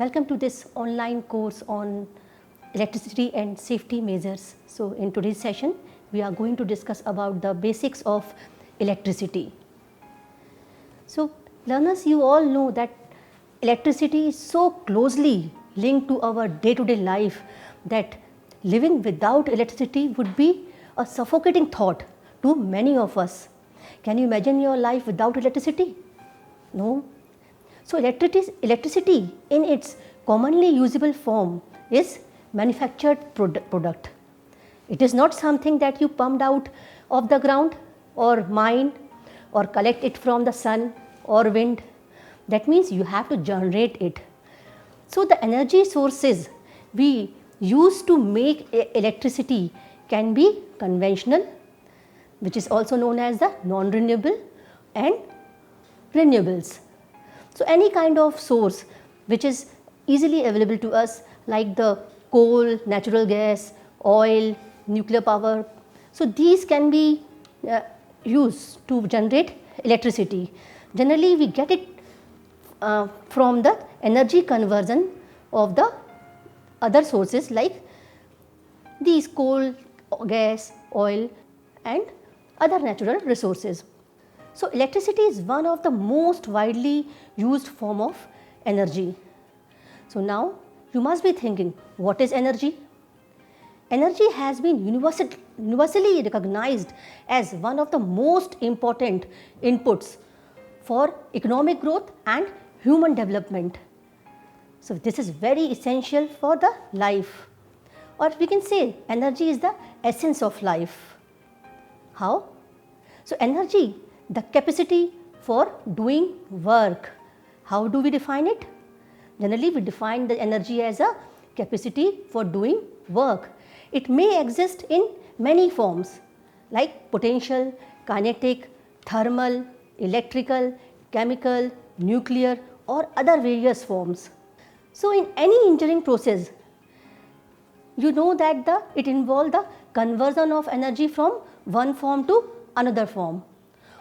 Welcome to this online course on electricity and safety measures. So in today's session, we are going to discuss about the basics of electricity. So learners, you all know that electricity is so closely linked to our day-to-day life that living without electricity would be a suffocating thought to many of us. Can you imagine your life without electricity? No. So electricity in its commonly usable form is manufactured product. It is not something that you pumped out of the ground or mine or collect it from the sun or wind. That means you have to generate it. So the energy sources we use to make electricity can be conventional, which is also known as the non-renewable, and renewables. So any kind of source which is easily available to us, like the coal, natural gas, oil, nuclear power. So these can be used to generate electricity. Generally we get it from the energy conversion of the other sources like these coal, gas, oil and other natural resources. So electricity is one of the most widely used form of energy. So now you must be thinking, what is energy? Energy has been universally recognized as one of the most important inputs for economic growth and human development. So this is very essential for the life, or we can say energy is the essence of life. How? So energy, the capacity for doing work. How do we define it? Generally we define the energy as a capacity for doing work. It may exist in many forms like potential, kinetic, thermal, electrical, chemical, nuclear or other various forms. So in any engineering process, you know that it involves the conversion of energy from one form to another form,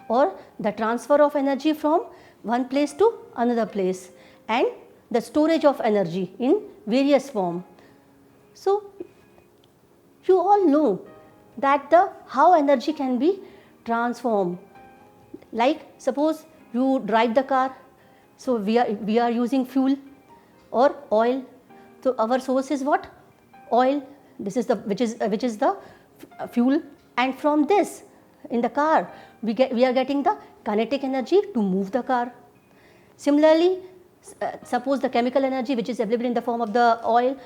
or the transfer of energy from one place to another place, and the storage of energy in various form. So you all know that how energy can be transformed. Like suppose you drive the car, so we are using fuel or oil. So our source is what? Oil. This is the which is the fuel, and from this in the car we are getting the kinetic energy to move the car. Similarly, suppose the chemical energy which is available in the form of the oil,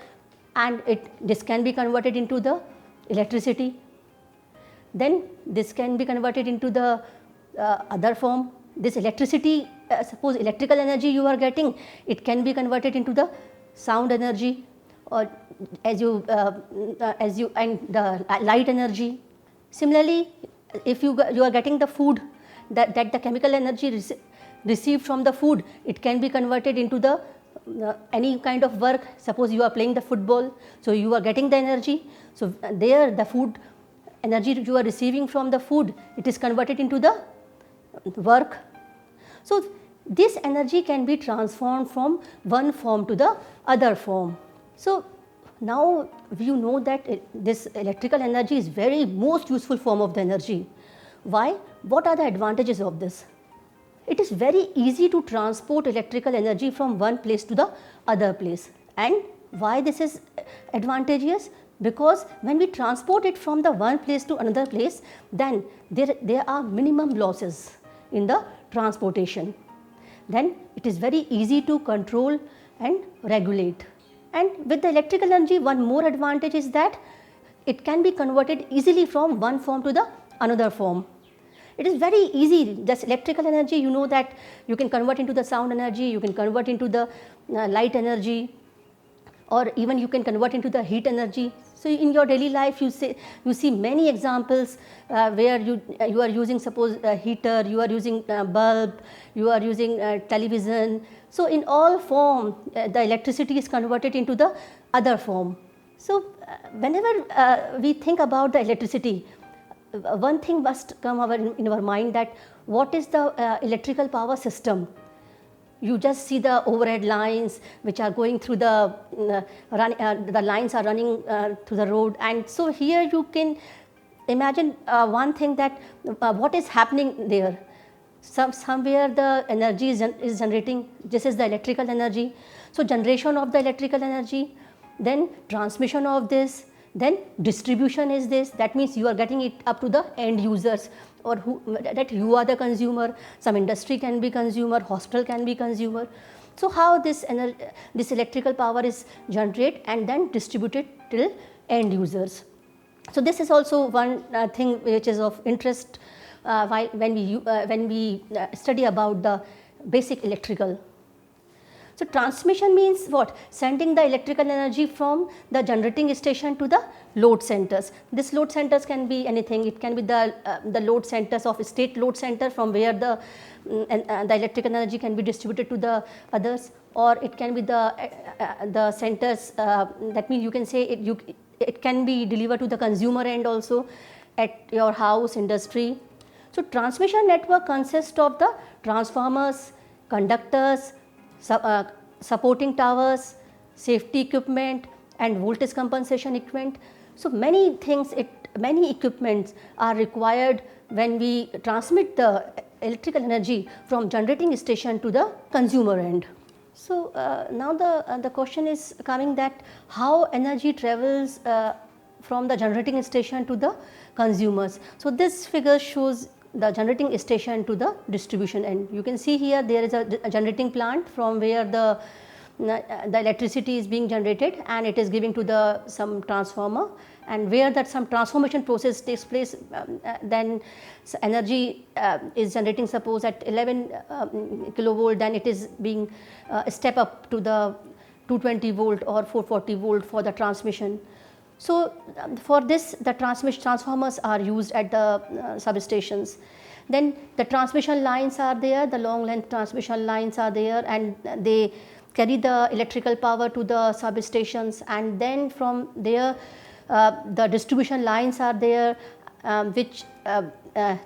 and this can be converted into the electricity. Then this can be converted into the other form. This electricity, suppose electrical energy you are getting, it can be converted into the sound energy, or as you and the light energy. Similarly, if you are getting the food, that the chemical energy received from the food, it can be converted into the any kind of work. Suppose you are playing the football, so you are getting the energy. So there the food energy you are receiving from the food, it is converted into the work. So this energy can be transformed from one form to the other form. So now you know that this electrical energy is very most useful form of the energy. Why? What are the advantages of this? It is very easy to transport electrical energy from one place to the other place. And why this is advantageous? Because when we transport it from the one place to another place, then there are minimum losses in the transportation. Then it is very easy to control and regulate. And with the electrical energy, one more advantage is that it can be converted easily from one form to the another form. It is very easy. This electrical energy, you know that you can convert into the sound energy, you can convert into the light energy, or even you can convert into the heat energy. So in your daily life you see many examples where you are using, suppose a heater, you are using a bulb, you are using television. So in all form the electricity is converted into the other form. So whenever we think about the electricity, one thing must come in our mind, that what is the electrical power system you just see the overhead lines which are going through the lines are running through the road. And so here you can imagine one thing, that what is happening there. Somewhere the energy is generating, this is the electrical energy. So generation of the electrical energy, then transmission of this, then distribution is this. That means you are getting it up to the end users, or that you are the consumer. Some industry can be consumer, hospital can be consumer. So how this electrical power is generated and then distributed till end users. So this is also one thing which is of interest when we study about the basic electrical. So transmission means what? Sending the electrical energy from the generating station to the load centers. This load centers can be anything. It can be the load centers of state load center, from where the electrical energy can be distributed to the others, or it can be the centers. That means you can say it can be delivered to the consumer end also, at your house, industry. So transmission network consists of the transformers, conductors, supporting towers, safety equipment, and voltage compensation equipment. So many things, many equipments are required when we transmit the electrical energy from generating station to the consumer end. So now the question is coming, that how energy travels from the generating station to the consumers. So this figure shows the generating station to the distribution end. You can see here there is a generating plant from where the electricity is being generated, and it is giving to some transformer, and where that some transformation process takes place, then energy is generating, suppose at 11 kilovolt, then it is being step up to the 220 volt or 440 volt for the transmission. So for this, the transformers are used at the substations. Then the transmission lines are there, the long length transmission lines are there, and they carry the electrical power to the substations, and then from there the distribution lines are there, which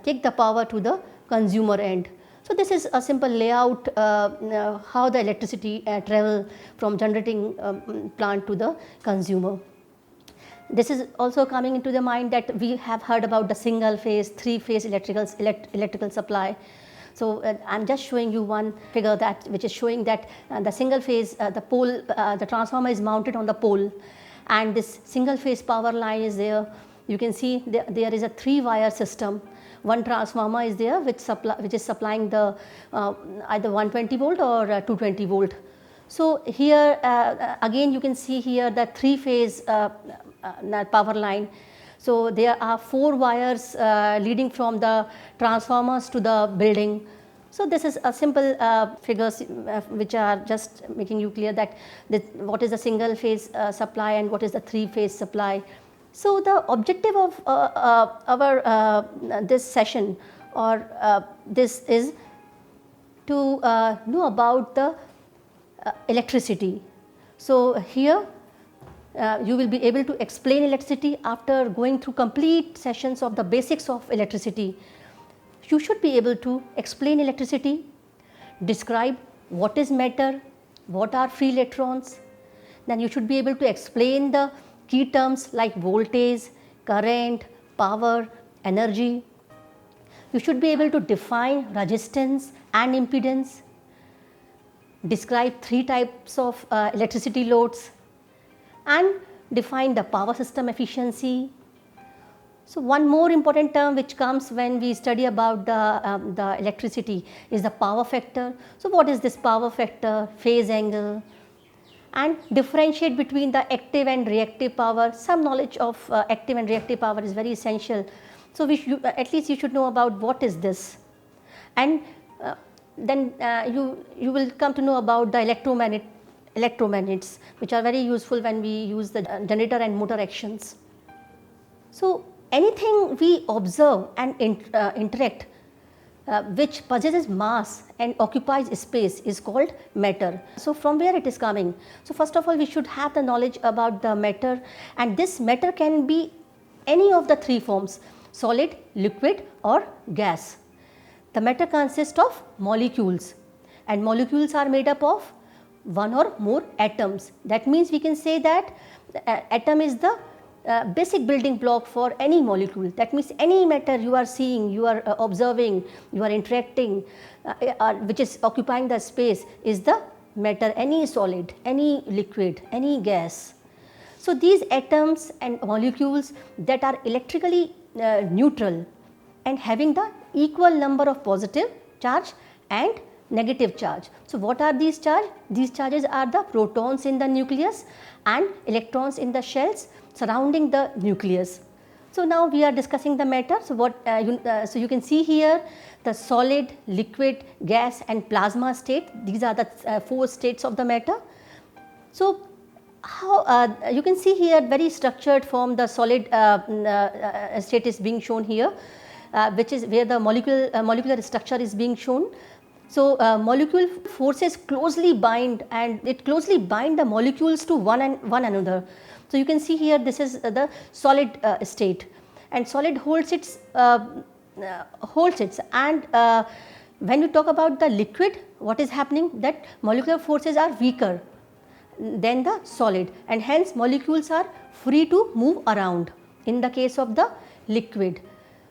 take the power to the consumer end. So this is a simple layout how the electricity travel from generating plant to the consumer. This is also coming into the mind that we have heard about the single phase, 3-phase electrical supply. So I am just showing you one figure which is showing that the single phase, the transformer is mounted on the pole, and this single phase power line is there. You can see there is a 3-wire system. One transformer is there which is supplying the either 120 volt or 220 volt. So here again you can see here the 3-phase power line. So there are 4 wires leading from the transformers to the building. So this is a simple figures which are just making you clear that what is the single phase supply and what is the 3-phase supply. So the objective of our this session or this is to know about the electricity. So here you will be able to explain electricity after going through complete sessions of the basics of electricity. You should be able to explain electricity, describe what is matter, what are free electrons. Then you should be able to explain the key terms like voltage, current, power, energy. You should be able to define resistance and impedance, describe 3 types of electricity loads, and define the power system efficiency. So one more important term which comes when we study about the electricity is the power factor. So what is this power factor, phase angle, and differentiate between the active and reactive power. Some knowledge of active and reactive power is very essential. So at least you should know about what is this, and then you will come to know about the electromagnets, which are very useful when we use the generator and motor actions. So anything we observe and interact which possesses mass and occupies space is called matter. So from where it is coming? So first of all, we should have the knowledge about the matter, and this matter can be any of the 3 forms: solid, liquid or gas. The matter consists of molecules. and molecules are made up of one or more atoms. That means we can say that atom is the basic building block for any molecule. That means any matter you are seeing, you are observing, you are interacting, which is occupying the space is the matter, any solid, any liquid, any gas. So these atoms and molecules that are electrically neutral and having the equal number of positive charge and negative charge. So what are these charges? These charges are the protons in the nucleus and electrons in the shells surrounding the nucleus. So now we are discussing the matter. So what so you can see here the solid, liquid, gas and plasma state. These are the 4 states of the matter. So how you can see here very structured form, the solid state is being shown here, which is where the molecular structure is being shown. So molecule forces closely bind, and it closely bind the molecules to one another. So you can see here this is the solid state, and solid holds its and when you talk about the liquid, what is happening, that molecular forces are weaker than the solid, and hence molecules are free to move around in the case of the liquid.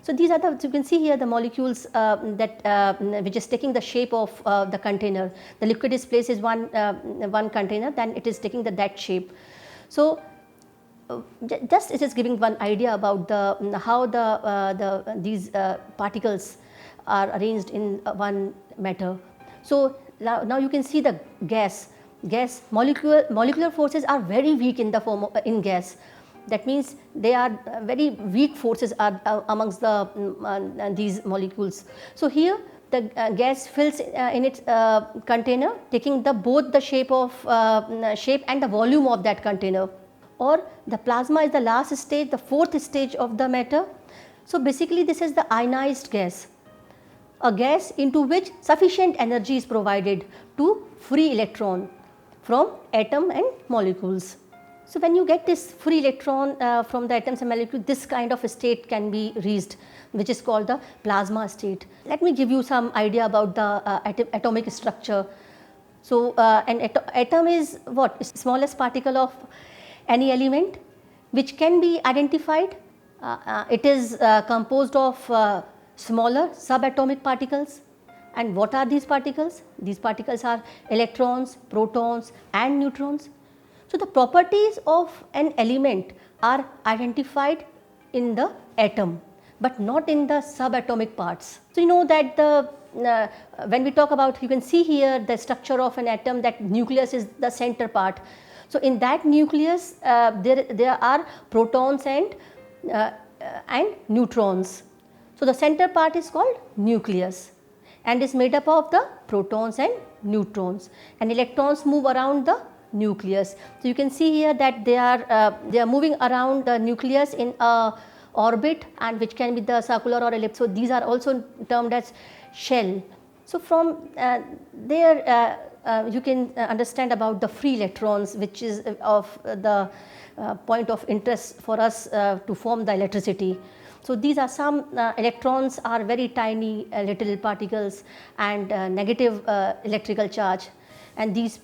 So these are the, so you can see here the molecules which is taking the shape of the container. The liquid is placed in one container, then it is taking that shape. So just it is giving one idea about the how these particles are arranged in one matter. So now you can see the gas molecular forces are very weak in the form of, in gas. That means they are very weak forces are amongst the these molecules. So here the gas fills in its container, taking both the shape and the volume of that container. Or the plasma is the last stage, the 4th stage of the matter. So basically this is the ionized gas, a gas into which sufficient energy is provided to free electron from atom and molecules. So when you get this free electron from the atoms and molecules, this kind of a state can be reached, which is called the plasma state. Let me give you some idea about the atomic structure. So an atom is what? Smallest particle of any element which can be identified. It is composed of smaller subatomic particles. And what are these particles? These particles are electrons, protons and neutrons. So the properties of an element are identified in the atom, but not in the subatomic parts. So you know that when we talk about, you can see here the structure of an atom, that nucleus is the center part. So in that nucleus there are protons and neutrons. So the center part is called nucleus and is made up of the protons and neutrons, and electrons move around the nucleus. So you can see here that they are moving around the nucleus in a orbit, and which can be the circular or ellipse. So these are also termed as shell. So from there you can understand about the free electrons, which is of the point of interest for us to form the electricity. So these are some electrons are very tiny little particles and negative electrical charge, and these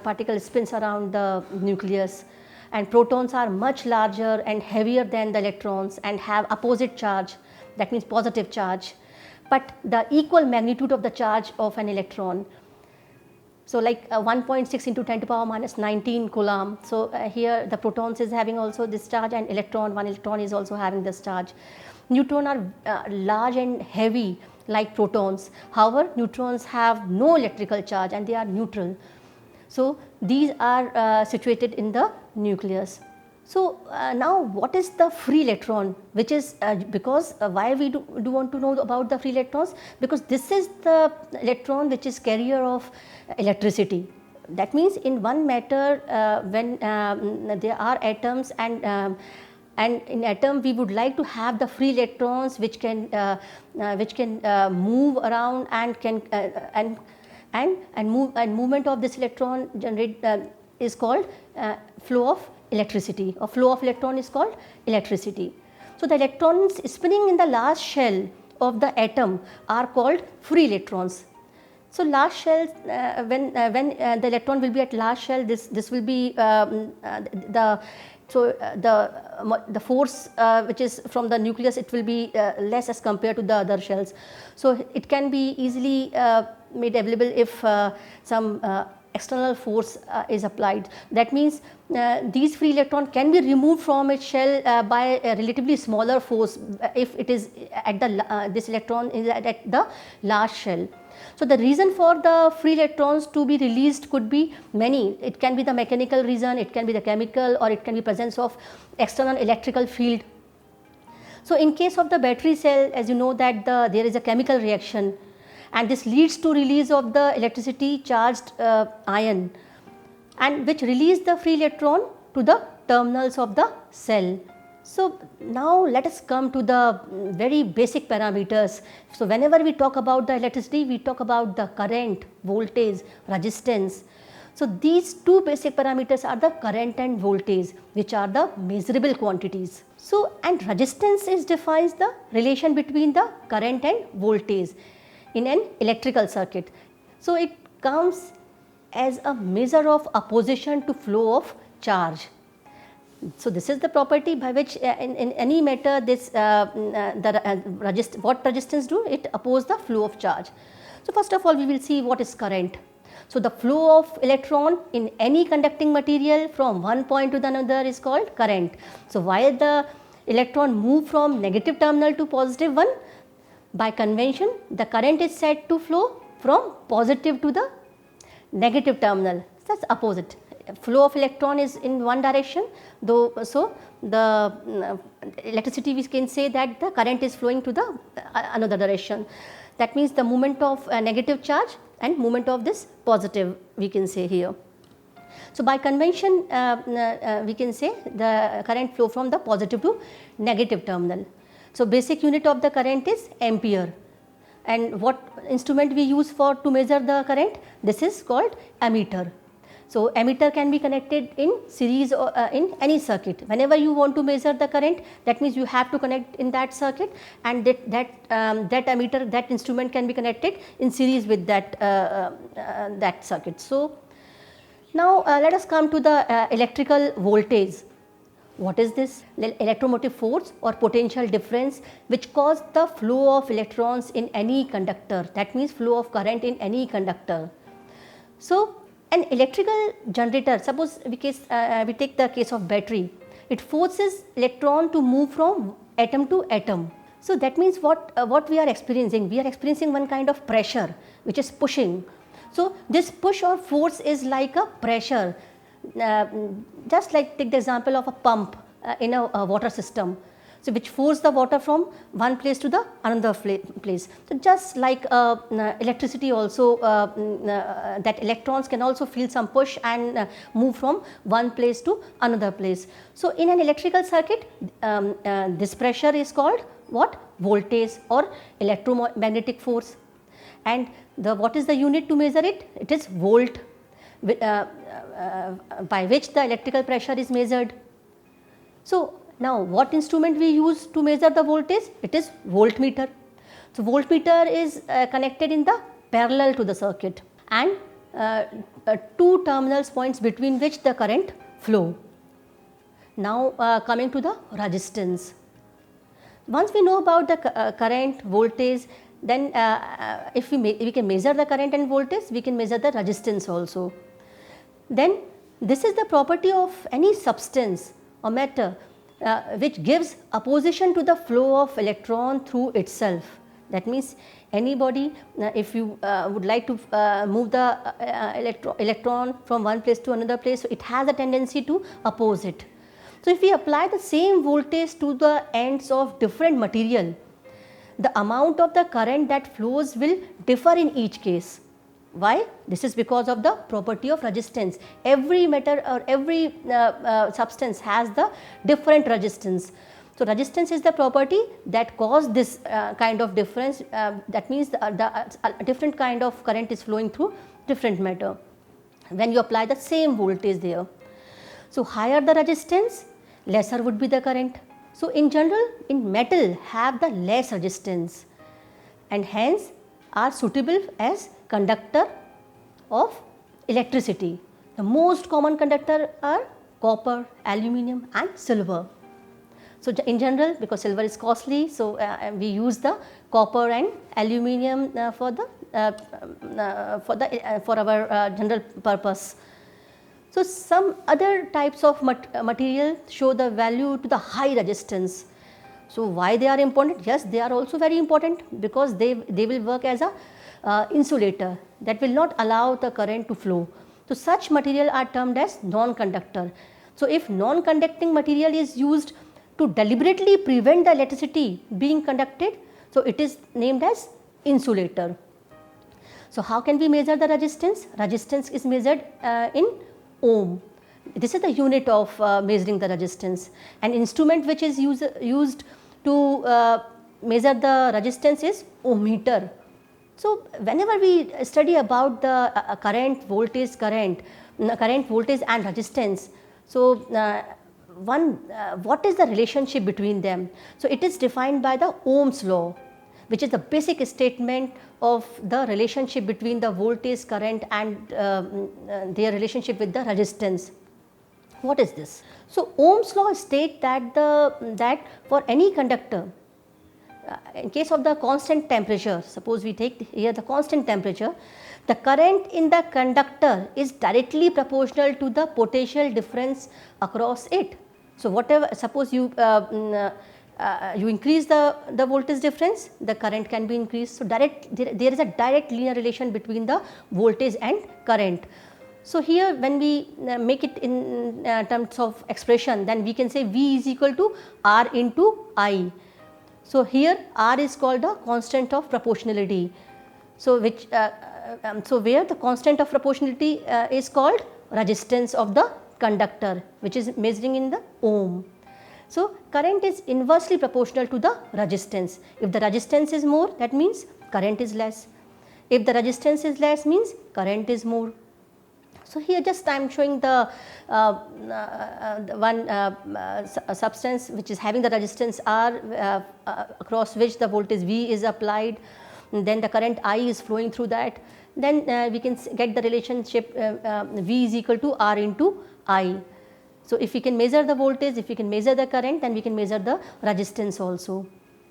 particles spins around the nucleus, and protons are much larger and heavier than the electrons and have opposite charge, that means positive charge, but the equal magnitude of the charge of an electron. So like 1.6 into 10 to the power minus 19 coulomb. So here the protons is having also this charge, and one electron is also having this charge. Neutrons are large and heavy like protons. However, neutrons have no electrical charge and they are neutral. So these are situated in the nucleus. So now what is the free electron, which is because why we do want to know about the free electrons, because this is the electron which is carrier of electricity. That means in one matter when there are atoms and in atom we would like to have the free electrons which can move around and can movement of this electron generate is called flow of electricity, or flow of electron is called electricity. So the electrons spinning in the last shell of the atom are called free electrons. So last shell, when the electron will be at last shell, this will be the force which is from the nucleus, it will be less as compared to the other shells. So it can be easily made available if some external force is applied. That means these free electron can be removed from its shell by a relatively smaller force if it is at the this electron is at the last shell. So the reason for the free electrons to be released could be many. It can be the mechanical reason, it can be the chemical, or it can be presence of external electrical field. So in case of the battery cell, as you know that there is a chemical reaction, and this leads to release of the electricity charged ion, and which release the free electron to the terminals of the cell. So now let us come to the very basic parameters. So whenever we talk about the electricity, we talk about the current, voltage, resistance. So these two basic parameters are the current and voltage, which are the measurable quantities. So and resistance defines the relation between the current and voltage in an electrical circuit. So it comes as a measure of opposition to flow of charge. So this is the property by which in any matter this what resistance do? It oppose the flow of charge. So first of all we will see what is current. So the flow of electron in any conducting material from one point to the another is called current. So while the electron move from negative terminal to positive one, by convention the current is said to flow from positive to the negative terminal. That's opposite. Flow of electron is in one direction, though. So the electricity, we can say that the current is flowing to the another direction. That means the movement of negative charge and movement of this positive, we can say here. So by convention we can say the current flow from the positive to negative terminal. So basic unit of the current is ampere, and what instrument we use for to measure the current? This is called ammeter. So ammeter can be connected in series or in any circuit. Whenever you want to measure the current, that means you have to connect in that circuit, and that ammeter, that instrument can be connected in series with that circuit. So now let us come to the electrical voltage. What is this? Electromotive force or potential difference which cause the flow of electrons in any conductor. That means flow of current in any conductor. So an electrical generator, suppose we take the case of battery, it forces electron to move from atom to atom. So that means what we are experiencing? We are experiencing one kind of pressure which is pushing. So this push or force is like a pressure, just like take the example of a pump in a water system. So which force the water from one place to the another place. So just like electricity also, that electrons can also feel some push and move from one place to another place. So in an electrical circuit, this pressure is called what? Voltage or electromagnetic force. And what is the unit to measure it? It is volt, by which the electrical pressure is measured. So now what instrument we use to measure the voltage? It is voltmeter. So voltmeter is connected in the parallel to the circuit, and two terminals points between which the current flow. Now coming to the resistance. Once we know about the current, voltage, then if we can measure the current and voltage, we can measure the resistance also. Then this is the property of any substance or matter which gives opposition to the flow of electron through itself. That means anybody, if you would like to move the electron from one place to another place, so it has a tendency to oppose it. So if we apply the same voltage to the ends of different material, the amount of the current that flows will differ in each case. Why? This is because of the property of resistance. Every matter or every substance has the different resistance. So resistance is the property that causes this kind of difference. That means the different kind of current is flowing through different matter when you apply the same voltage there. So higher the resistance, lesser would be the current. So in general, in metal have the less resistance, and hence are suitable as conductor of electricity. The most common conductor are copper, aluminum and silver. So, in general, because silver is costly, so we use the copper and aluminum for our general purpose. So, some other types of material show the value to the high resistance. So, why they are important? Yes, they are also very important because they will work as a insulator that will not allow the current to flow. So, such material are termed as non-conductor. So, if non-conducting material is used to deliberately prevent the electricity being conducted, so it is named as insulator. So, how can we measure the resistance? Resistance is measured in ohm. This is the unit of measuring the resistance. An instrument which is used to measure the resistance is ohmmeter. So, whenever we study about the current, voltage and resistance, so what is the relationship between them? So, it is defined by the Ohm's law, which is the basic statement of the relationship between the voltage, current and their relationship with the resistance. What is this? So, Ohm's law states that for any conductor, in case of the constant temperature, suppose we take here the constant temperature, the current in the conductor is directly proportional to the potential difference across it. So, whatever, suppose you increase the voltage difference, the current can be increased. So, there is a direct linear relation between the voltage and current. So, here when we make it in terms of expression, then we can say V is equal to R into I. So, here R is called the constant of proportionality. So, where the constant of proportionality is called resistance of the conductor, which is measuring in the ohm. So, current is inversely proportional to the resistance. If the resistance is more, that means current is less. If the resistance is less, means current is more. So, here just I am showing the one substance which is having the resistance R across which the voltage V is applied, and then the current I is flowing through that. Then we can get the relationship V is equal to R into I. So, if we can measure the voltage, if we can measure the current, then we can measure the resistance also.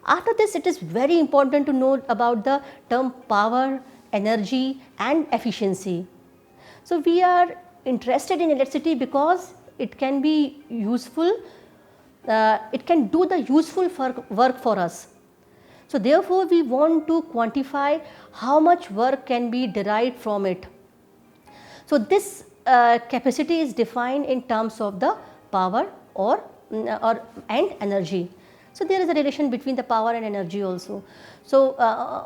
After this, it is very important to know about the term power, energy and efficiency. So, we are interested in electricity because it can be useful, it can do the useful work for us. So, therefore, we want to quantify how much work can be derived from it. So, this capacity is defined in terms of the power and energy. So, there is a relation between the power and energy also. So,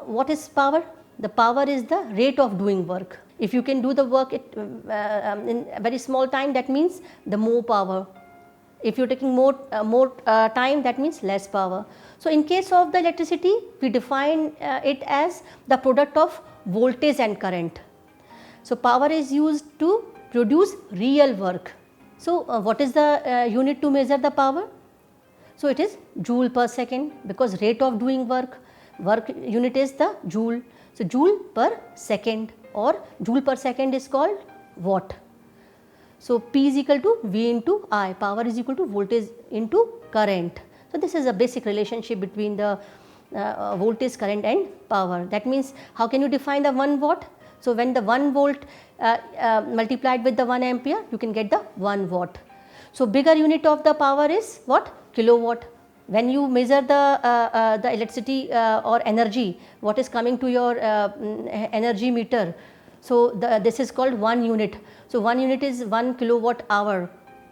what is power? The power is the rate of doing work. If you can do the work in a very small time, that means the more power. If you are taking more time, that means less power. So, in case of the electricity, we define it as the product of voltage and current. So, power is used to produce real work. So, what is the unit to measure the power? So, it is joule per second, because rate of doing work unit is the joule. So, joule per second, or joule per second is called watt. So, P is equal to V into I, power is equal to voltage into current. So, this is a basic relationship between the voltage, current and power. That means, how can you define the 1 watt? So, when the 1 volt multiplied with the 1 ampere, you can get the 1 watt. So, bigger unit of the power is what? Kilowatt. When you measure the electricity or energy, what is coming to your energy meter? So, this is called 1 unit. So, 1 unit is 1 kilowatt hour.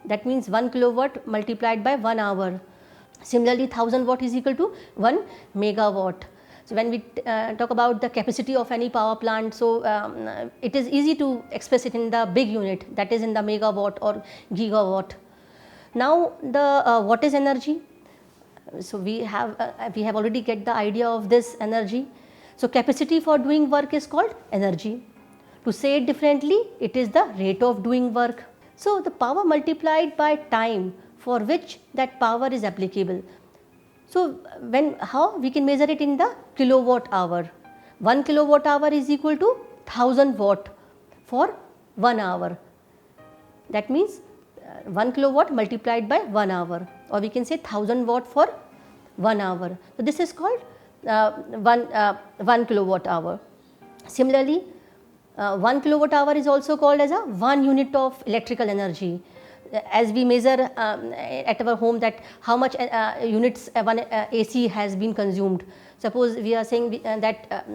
That means 1 kilowatt multiplied by 1 hour. Similarly, 1000 watt is equal to 1 megawatt. So, when we talk about the capacity of any power plant, so it is easy to express it in the big unit, that is in the megawatt or gigawatt. Now, the what is energy? So, we have already get the idea of this energy. So, capacity for doing work is called energy. To say it differently, it is the rate of doing work. So, the power multiplied by time for which that power is applicable. So, how we can measure it in the kilowatt hour? 1 kilowatt hour is equal to 1000 watt for 1 hour. That means 1 kilowatt multiplied by 1 hour, or we can say 1000 watt for 1 hour. So, this is called 1 kilowatt hour. Similarly, 1 kilowatt hour is also called as a 1 unit of electrical energy. As we measure at our home that how much units one AC has been consumed. Suppose we are saying that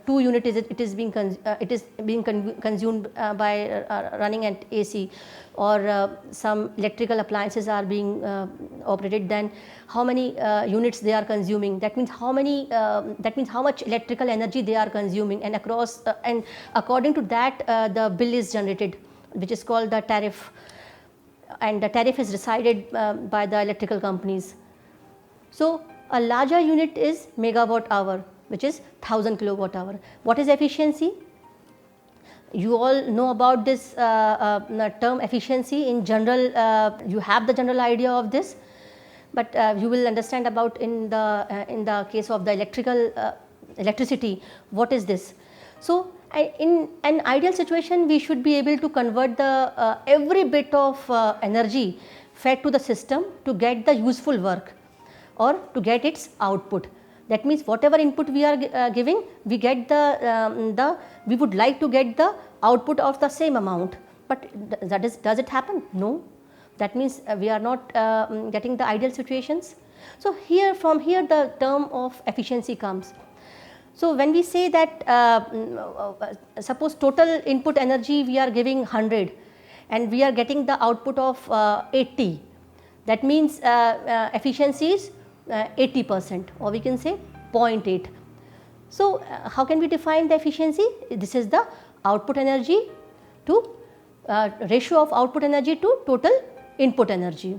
2 unit is being consumed by running at AC, or some electrical appliances are being operated, then how many units they are consuming. That means how much electrical energy they are consuming, and across and according to that the bill is generated, which is called the tariff, and the tariff is decided by the electrical companies. So, a larger unit is megawatt hour, which is 1000 kilowatt hour. What is efficiency? You all know about this term efficiency. In general, you have the general idea of this, but you will understand about in the case of the electricity, what is this. So, in an ideal situation, we should be able to convert the every bit of energy fed to the system to get the useful work or to get its output. That means whatever input we are giving, we get we would like to get the output of the same amount, but does it happen? No. That means we are not getting the ideal situations. So, from here the term of efficiency comes. So, when we say that suppose total input energy we are giving 100 and we are getting the output of 80, that means efficiency is 80%, or we can say 0.8. So, how can we define the efficiency? This is the output energy to ratio of output energy to total input energy.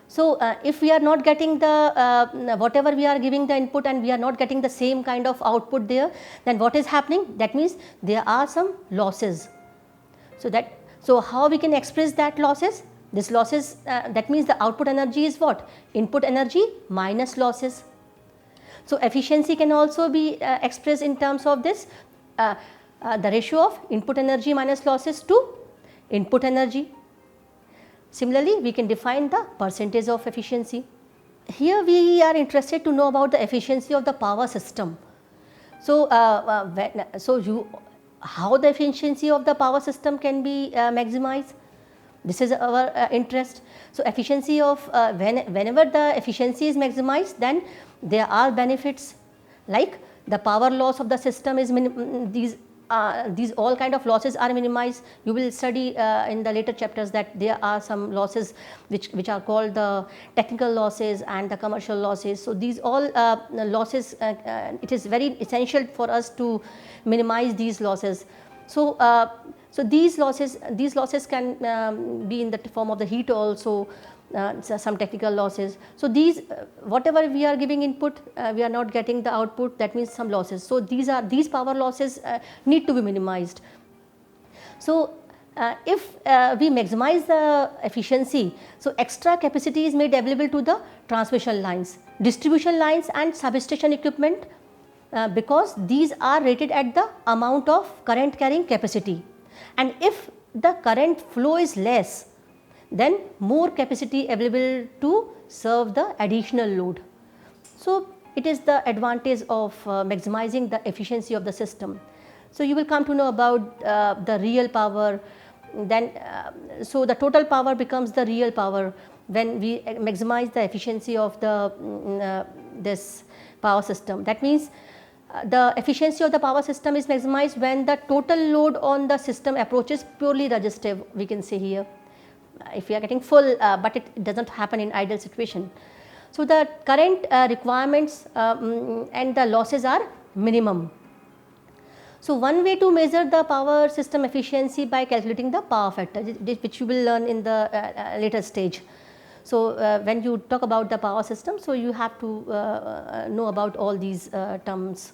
So, if we are not getting the whatever we are giving the input and we are not getting the same kind of output there, then what is happening? That means there are some losses. So, how we can express that losses? This losses, that means the output energy is what? Input energy minus losses. So, efficiency can also be expressed in terms of this the ratio of input energy minus losses to input energy. Similarly, we can define the percentage of efficiency. Here we are interested to know about the efficiency of the power system. So, how the efficiency of the power system can be maximized? This is our interest. So, efficiency of whenever the efficiency is maximized, then there are benefits like the power loss of the system is these all kind of losses are minimized. You will study in the later chapters that there are some losses which are called the technical losses and the commercial losses. So, these all losses it is very essential for us to minimize these losses. So, these losses can be in the form of the heat also, some technical losses. So, these whatever we are giving input, we are not getting the output, that means some losses. So, these power losses need to be minimized. So, if we maximize the efficiency, so extra capacity is made available to the transmission lines, distribution lines and substation equipment, because these are rated at the amount of current carrying capacity, and if the current flow is less, then more capacity available to serve the additional load. So, it is the advantage of maximizing the efficiency of the system. So, you will come to know about the real power, then so the total power becomes the real power when we maximize the efficiency of the this power system. That means the efficiency of the power system is maximized when the total load on the system approaches purely resistive, we can say here, if we are getting full, but it does not happen in ideal situation. So, the current requirements and the losses are minimum. So, one way to measure the power system efficiency by calculating the power factor, which you will learn in the later stage. So, when you talk about the power system, so you have to know about all these terms.